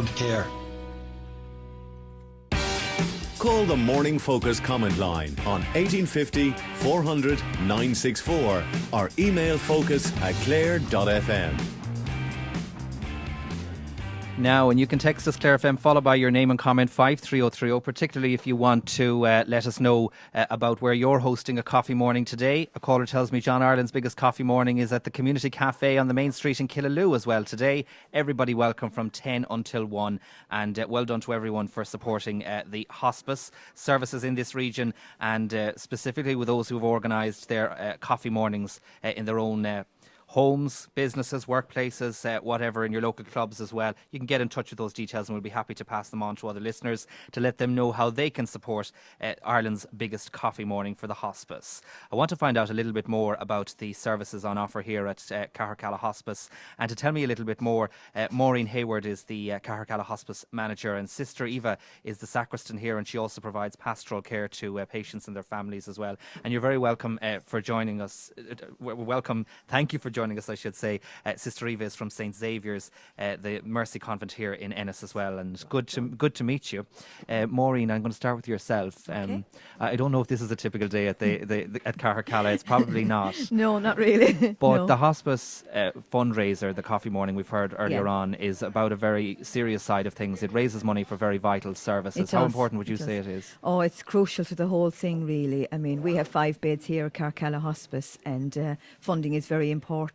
Pastoral Care. Call the Morning Focus comment line on 1850 400 964 or email focus@clare.fm. Now, and you can text us, Clare FM, followed by your name and comment 53030, particularly if you want to let us know about where you're hosting a coffee morning today. A caller tells me John Ireland's biggest coffee morning is at the Community Cafe on the main street in Killaloo as well today. Everybody welcome from 10 until 1, and well done to everyone for supporting the hospice services in this region, and specifically with those who have organised their coffee mornings in their own homes, businesses, workplaces, whatever, in your local clubs as well. You can get in touch with those details and we'll be happy to pass them on to other listeners to let them know how they can support Ireland's biggest coffee morning for the hospice. I want to find out a little bit more about the services on offer here at Cahercalla Hospice, and to tell me a little bit more, Maureen Hayward is the Cahercalla Hospice manager, and Sister Eva is the sacristan here, and she also provides pastoral care to patients and their families as well. And you're very welcome for joining us. Welcome. Thank you for joining us, I should say. Sister Eva is from St Xavier's, the Mercy Convent here in Ennis as well, and good to meet you. Maureen, I'm going to start with yourself. Okay. I don't know if this is a typical day at at Cahercalla. It's probably not. No, not really. But No. the hospice fundraiser, the coffee morning we've heard earlier on, is about a very serious side of things. It raises money for very vital services. How important would you say it is? Oh, it's crucial to the whole thing, really. I mean, we have 5 beds here at Cahercalla Hospice, and funding is very important.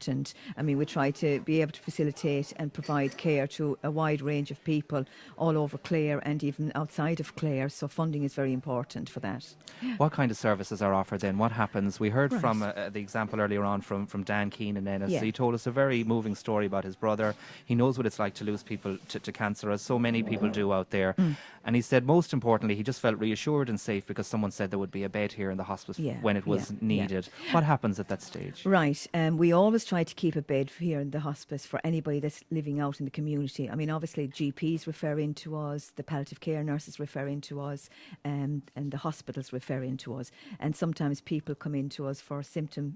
I mean, we try to be able to facilitate and provide care to a wide range of people all over Clare and even outside of Clare, so funding is very important for that. What kind of services are offered then? What happens? We heard from the example earlier on from Dan Keane in Ennis. Yeah. He told us a very moving story about his brother. He knows what it's like to lose people to cancer, as so many people do out there. And he said, most importantly, he just felt reassured and safe because someone said there would be a bed here in the hospice when it was needed. What happens at that stage? Right. We always try to keep a bed here in the hospice for anybody that's living out in the community. I mean, obviously GPs refer in to us, the palliative care nurses refer in to us, and the hospitals refer in to us. And sometimes people come in to us for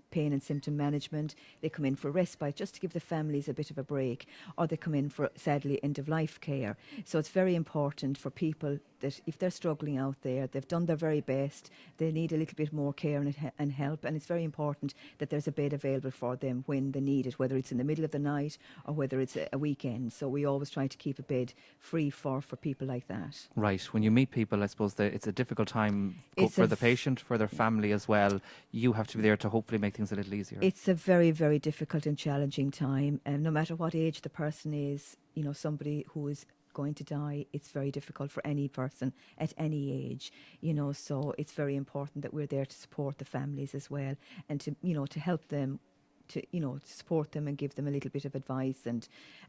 pain and symptom management. They come in for respite, just to give the families a bit of a break, or they come in for, sadly, end-of-life care. So it's very important for people that if they're struggling out there, they've done their very best, they need a little bit more care and help, and it's very important that there's a bed available for them when they need it, whether it's in the middle of the night or whether it's a weekend. So we always try to keep a bed free for people like that. Right. When you meet people, I suppose it's a difficult time for the patient, for their family as well. You have to be there to hopefully make things a little easier. It's a very, very difficult and challenging time, and no matter what age the person is, you know, somebody who is going to die, it's very difficult for any person at any age, you know, so it's very important that we're there to support the families as well, and to, you know, to help them, to, you know, support them and give them a little bit of advice and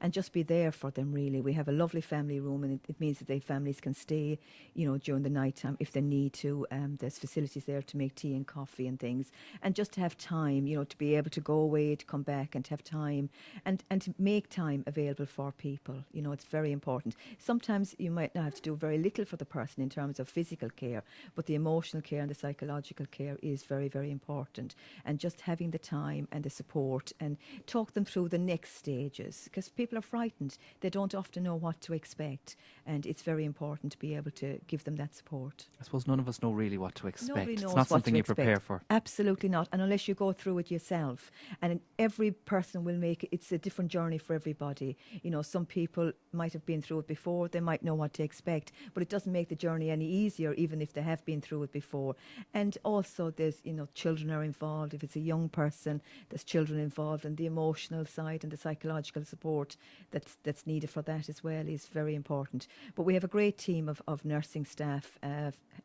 just be there for them, really. We have a lovely family room, and it means that their families can stay, you know, during the night time if they need to. There's facilities there to make tea and coffee and things, and just to have time, you know, to be able to go away, to come back and to have time and to make time available for people. You know, it's very important. Sometimes you might not have to do very little for the person in terms of physical care, but the emotional care and the psychological care is very, very important. And just having the time and the support and talk them through the next stages, because people are frightened. They don't often know what to expect, and it's very important to be able to give them that support. I suppose none of us know really what to expect. Nobody knows it's not something you expect. prepare for. Absolutely not, and unless you go through it yourself. And every person will make it, it's a different journey for everybody. You know, some people might have been through it before, they might know what to expect, but it doesn't make the journey any easier, even if they have been through it before. And also there's, you know, children are involved. If it's a young person, there's children involved, and the emotional side and the psychological support that's needed for that as well is very important. But we have a great team of nursing staff,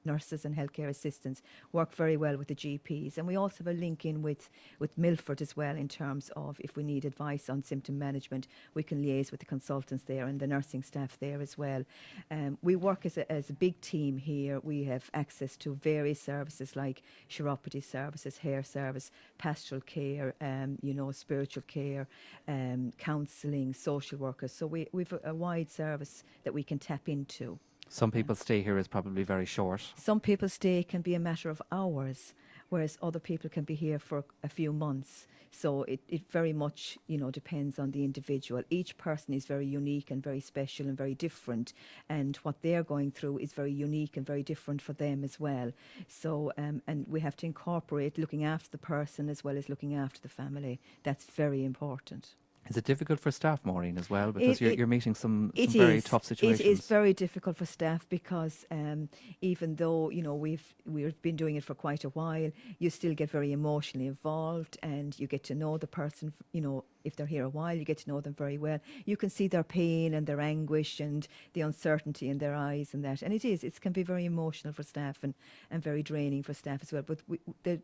nurses and healthcare assistants, work very well with the GPs, and we also have a link in with Milford as well, in terms of if we need advice on symptom management, we can liaise with the consultants there and the nursing staff there as well. We work as a big team here. We have access to various services like chiropody services, hair service, pastoral care, you know, spiritual care, counselling, social workers. So we've a wide service that we can tap into. Some people's stay here is probably very short. Some people's stay can be a matter of hours. whereas other people can be here for a few months. So it very much, depends on the individual. Each person is very unique and very special and very different, and what they're going through is very unique and very different for them as well. So, and we have to incorporate looking after the person as well as looking after the family. That's very important. Is it difficult for staff, Maureen, as well? Because you're meeting some very tough situations. It is very difficult for staff because even though, we've been doing it for quite a while, you still get very emotionally involved, and you get to know the person, if they're here a while, you get to know them very well. You can see their pain and their anguish and the uncertainty in their eyes and that. And it can be very emotional for staff and very draining for staff as well. But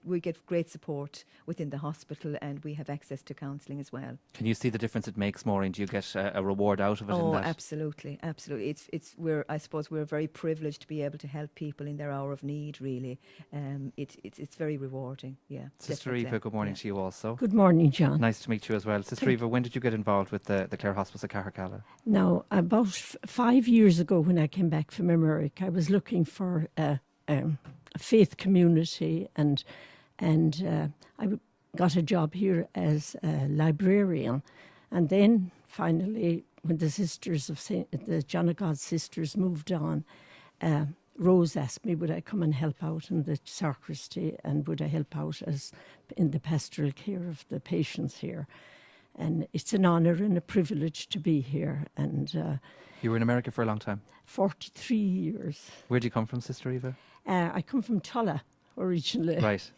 we get great support within the hospital, and we have access to counselling as well. Can you see the difference it makes, Maureen? Do you get a reward out of it? Oh, in that? absolutely. I suppose we're very privileged to be able to help people in their hour of need, really. It's very rewarding, yeah. Sister definitely. Eva, good morning to you also. Good morning, John. Nice to meet you as well. Sister Eva, when did you get involved with the Clare Hospice at Cahercalla? Now, about 5 years ago when I came back from America, I was looking for a faith community, and I got a job here as a librarian. And then finally, when the sisters of the John of God sisters moved on, Rose asked me would I come and help out in the sacristy, and would I help out as in the pastoral care of the patients here. And it's an honour and a privilege to be here. And You were in America for a long time? 43 years. Where do you come from, Sister Eva? I come from Tulla originally. Right.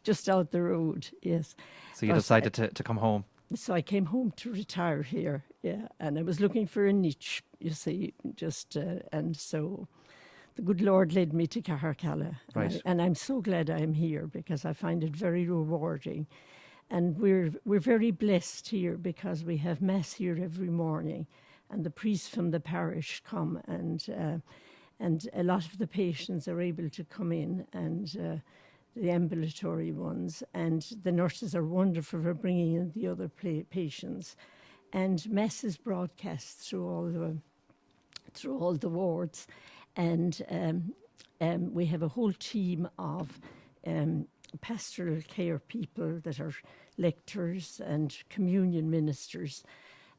Just out the road, yes. So you decided to come home? So I came home to retire here, yeah. And I was looking for a niche, you see, and so the good Lord led me to Cahercalla. Right. And I'm so glad I'm here because I find it very rewarding. And we're very blessed here because we have Mass here every morning, and the priests from the parish come, and a lot of the patients are able to come in, and the ambulatory ones, and the nurses are wonderful for bringing in the other patients. And Mass is broadcast through all the wards, and we have a whole team of pastoral care people that are lectors and communion ministers,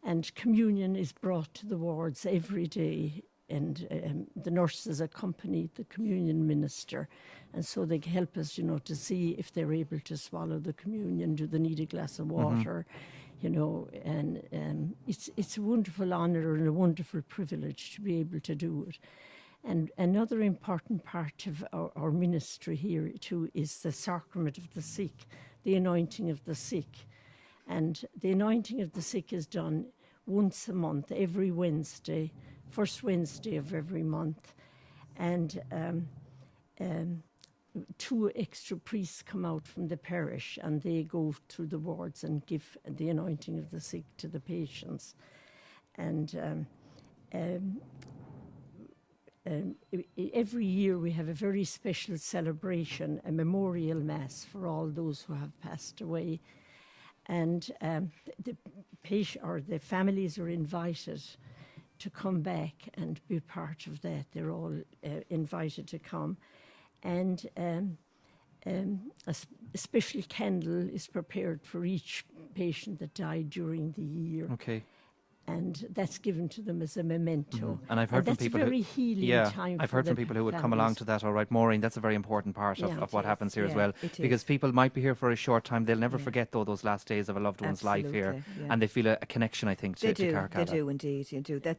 and communion is brought to the wards every day, and the nurses accompany the communion minister, and so they help us, to see if they're able to swallow the communion, do they need a glass of water, and it's a wonderful honour and a wonderful privilege to be able to do it. And another important part of our ministry here too is the sacrament of the sick, the anointing of the sick. And the anointing of the sick is done once a month, every Wednesday, first Wednesday of every month. And 2 extra priests come out from the parish, and they go through the wards and give the anointing of the sick to the patients. And every year we have a very special celebration, a memorial mass for all those who have passed away. And the patient or the families are invited to come back and be part of that. They're all invited to come. And a special candle is prepared for each patient that died during the year. Okay. And that's given to them as a memento. And I've heard from people that's very healing time. I've heard from people who would come along to that. All right, Maureen, that's a very important part of what happens here as well, because people might be here for a short time. They'll never forget those last days of a loved one's life here, and they feel a connection, I think, to Cahercalla. They do indeed.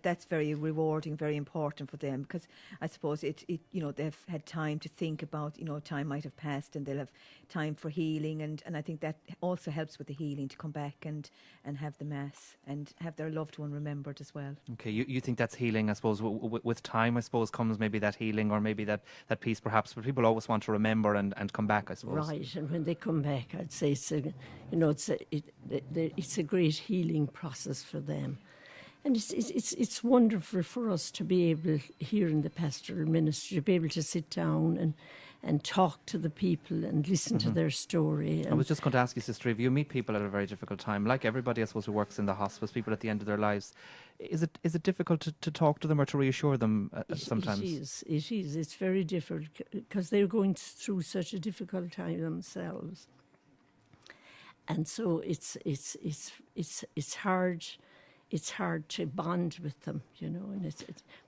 That's very rewarding, very important for them, because I suppose they've had time to think about, time might have passed, and they'll have time for healing, and I think that also helps with the healing, to come back and have the Mass and have their loved one remembered as well. Okay, you think that's healing, I suppose, with time, I suppose, comes maybe that healing, or maybe that peace perhaps, but people always want to remember and come back, I suppose. Right, and when they come back, I'd say it's a great healing process for them. And it's wonderful for us to be able, here in the pastoral ministry, to be able to sit down and talk to the people and listen to their story. I And was just going to ask you, Sister Eva, you meet people at a very difficult time, like everybody, I suppose, who works in the hospice, people at the end of their lives. Is it difficult to talk to them or to reassure them sometimes? It is. It's very difficult because they're going through such a difficult time themselves. And so it's hard. It's hard to bond with them, you know,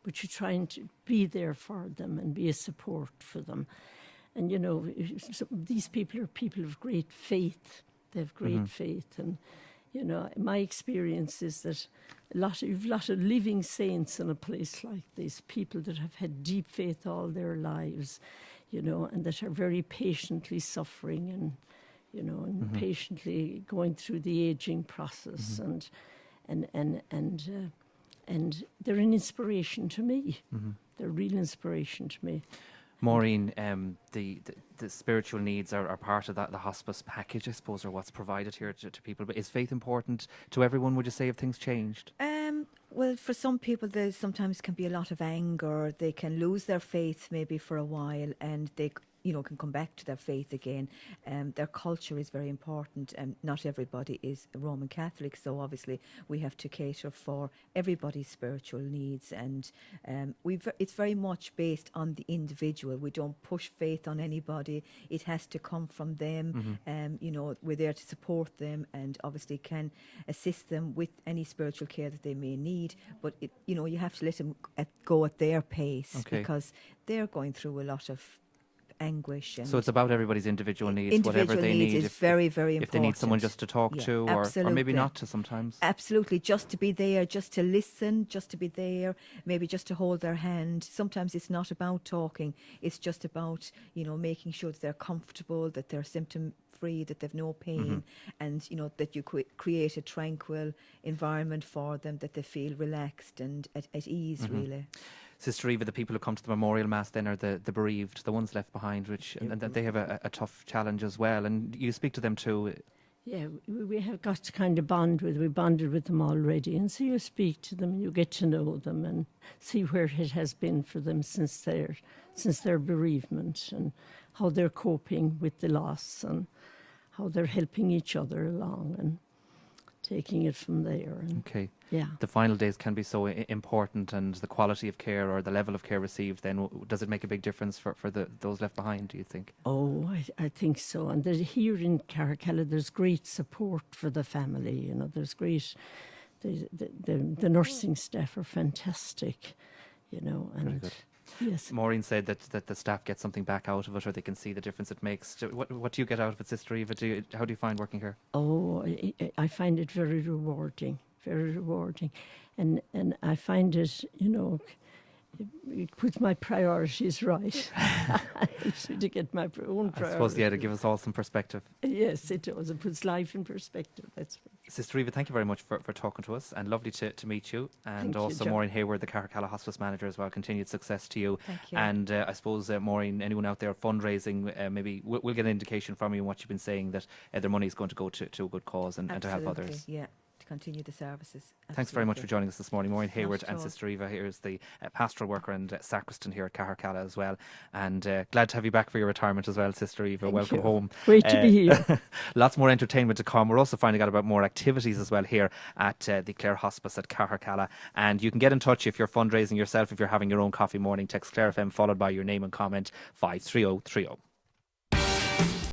but you're trying to be there for them and be a support for them. And, you know, these people are people of great faith. They have great faith. And, you know, my experience is that you've a lot of living saints in a place like this, people that have had deep faith all their lives, you know, and that are very patiently suffering and, you know, and patiently going through the aging process. And they're an inspiration to me. They're a real inspiration to me. Maureen, the spiritual needs are part of the hospice package, I suppose, or what's provided here to people. But is faith important to everyone, would you say, if things changed? Well, for some people, there sometimes can be a lot of anger. They can lose their faith maybe for a while, and they can come back to their faith again. Their culture is very important, and not everybody is Roman Catholic, so obviously we have to cater for everybody's spiritual needs, and it's very much based on the individual. We don't push faith on anybody. It has to come from them. We're there to support them and obviously can assist them with any spiritual care that they may need, but you have to let them go at their pace, because they're going through a lot of anguish. And so it's about everybody's individual needs, individual whatever they needs need. Is very, very important. If they need someone just to talk to, or maybe not to sometimes. Absolutely, just to be there, just to listen, just to be there, maybe just to hold their hand. Sometimes it's not about talking, it's just about, making sure that they're comfortable, that they're symptom-free, that they've no pain, and, that you create a tranquil environment for them, that they feel relaxed and at ease, really. Sister Eva, the people who come to the memorial mass then are the bereaved, the ones left behind, and they have a tough challenge as well. And you speak to them too. Yeah, we have got to kind of bond with. We bonded with them already, and so you speak to them, and you get to know them, and see where it has been for them since their bereavement, and how they're coping with the loss, and how they're helping each other along, and taking it from there. And yeah, the final days can be so important, and the quality of care or the level of care received, then does it make a big difference for those left behind, do you think? Oh, I think so. And here in Cahercalla there's great support for the family, there's great, the nursing staff are fantastic, and very good. Yes. Maureen said that the staff get something back out of it, or they can see the difference it makes. What do you get out of it, Sister Eva? How do you find working here? Oh, I find it very rewarding, and I find it, it puts my priorities right. To get my own priorities. I suppose, to give us all some perspective. Yes, it does. It puts life in perspective. That's right. Sister Eva, thank you very much for talking to us, and lovely to meet you. And thank also you, Maureen Hayward, the Cahercalla Hospice Manager as well. Continued success to you. Thank you. And I suppose, Maureen, anyone out there fundraising, maybe we'll get an indication from you on what you've been saying, that their money is going to go to a good cause and to help others. Yeah. Continue the services. Absolutely. Thanks very much for joining us this morning. Maureen Hayward and Sister Eva here is the pastoral worker and sacristan here at Cahercalla as well. And glad to have you back for your retirement as well, Sister Eva. Welcome home. Great to be here. Lots more entertainment to come. We're also finding out about more activities as well here at the Clare Hospice at Cahercalla. And you can get in touch if you're fundraising yourself, if you're having your own coffee morning. Text Clare FM followed by your name and comment 53030.